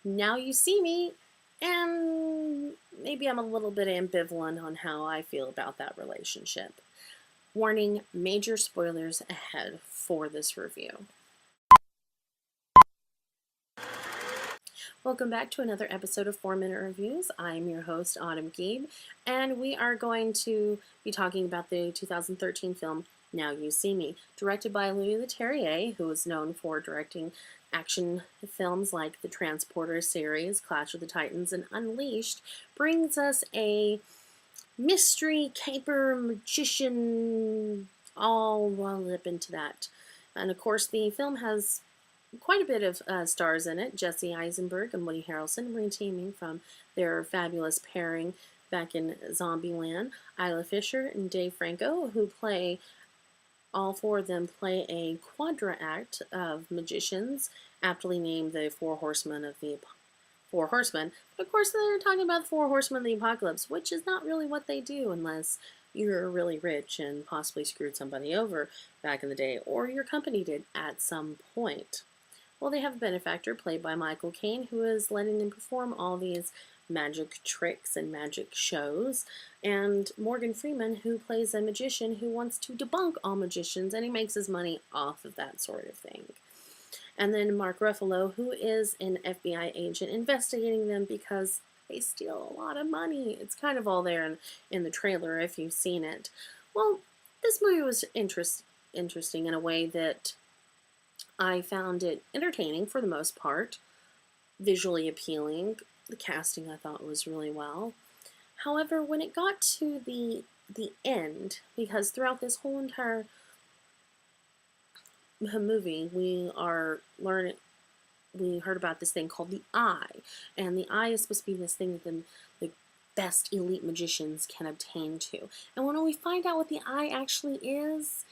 Now You See Me, and maybe I'm a little bit ambivalent on how I feel about that relationship. Warning, major spoilers ahead for this review. Welcome back to another episode of 4 Minute Reviews. I'm your host, Autumn Gabe, and we are going to be talking about the 2013 film Now You See Me, directed by Louis Leterrier, who is known for directing action films like the Transporter series, Clash of the Titans, and Unleashed. Brings us a mystery caper magician all wound up into that. And of course, the film has quite a bit of stars in it. Jesse Eisenberg and Woody Harrelson reteaming from their fabulous pairing back in Zombieland. Isla Fisher and Dave Franco, who play, all four of them play a quadra act of magicians, aptly named the Four Horsemen of the Four Horsemen. But of course, they're talking about the Four Horsemen of the Apocalypse, which is not really what they do unless you're really rich and possibly screwed somebody over back in the day, or your company did at some point. Well, they have a benefactor played by Michael Caine, who is letting them perform all these magic tricks and magic shows, and Morgan Freeman, who plays a magician who wants to debunk all magicians, and he makes his money off of that sort of thing. And then Mark Ruffalo, who is an FBI agent investigating them because they steal a lot of money. It's kind of all there in the trailer if you've seen it. Well, this movie was interesting in a way that I found it entertaining for the most part, visually appealing. The casting I thought was really well. However, when it got to the end, because throughout this whole entire movie, we heard about this thing called the Eye, and the Eye is supposed to be this thing that the best elite magicians can obtain to. And when we find out what the Eye actually is,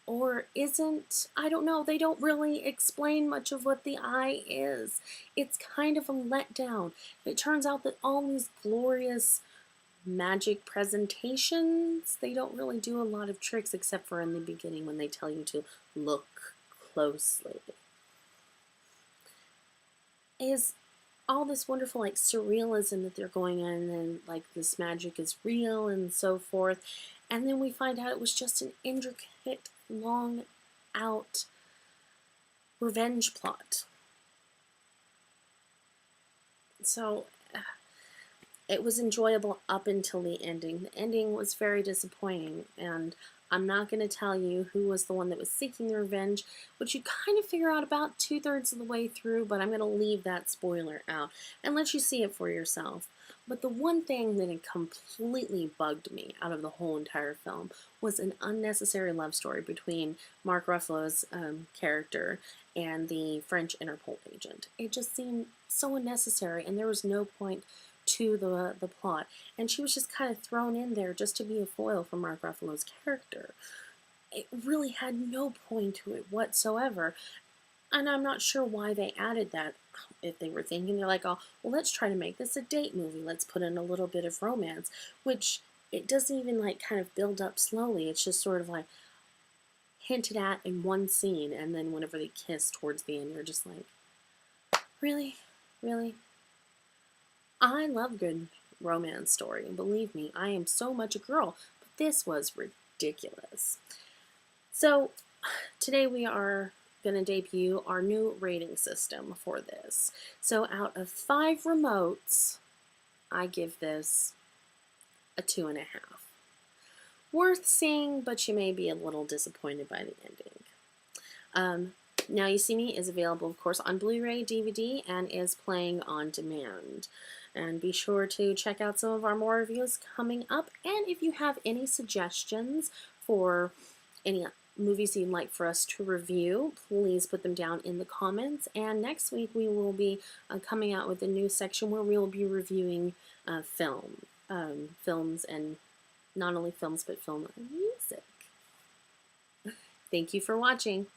or isn't, I don't know, they don't really explain much of what the Eye is. It's kind of a letdown. It turns out that all these glorious magic presentations, they don't really do a lot of tricks except for in the beginning when they tell you to look closely. Is all this wonderful like surrealism that they're going on, and like this magic is real and so forth, and then we find out it was just an intricate, long out revenge plot. So it was enjoyable up until the ending. The ending was very disappointing, and I'm not going to tell you who was the one that was seeking revenge, which you kind of figure out about 2/3 of the way through, but I'm going to leave that spoiler out and let you see it for yourself. But the one thing that had completely bugged me out of the whole entire film was an unnecessary love story between Mark Ruffalo's character and the French Interpol agent. It just seemed so unnecessary, and there was no point to the plot, and she was just kind of thrown in there just to be a foil for Mark Ruffalo's character. It really had no point to it whatsoever, and I'm not sure why they added that. If they were thinking, they're like, oh, well, let's try to make this a date movie, let's put in a little bit of romance, which it doesn't even like kind of build up slowly. It's just sort of like hinted at in one scene, and then whenever they kiss towards the end, you're just like, really? I love good romance story, and believe me, I am so much a girl, but this was ridiculous. So today we are going to debut our new rating system for this. So out of 5 remotes, I give this a 2.5. Worth seeing, but you may be a little disappointed by the ending. Now You See Me is available, of course, on Blu-ray, DVD, and is playing on demand. And be sure to check out some of our more reviews coming up. And if you have any suggestions for any movies you'd like for us to review, please put them down in the comments. And next week we will be coming out with a new section where we will be reviewing films, and not only films, but film music. Thank you for watching.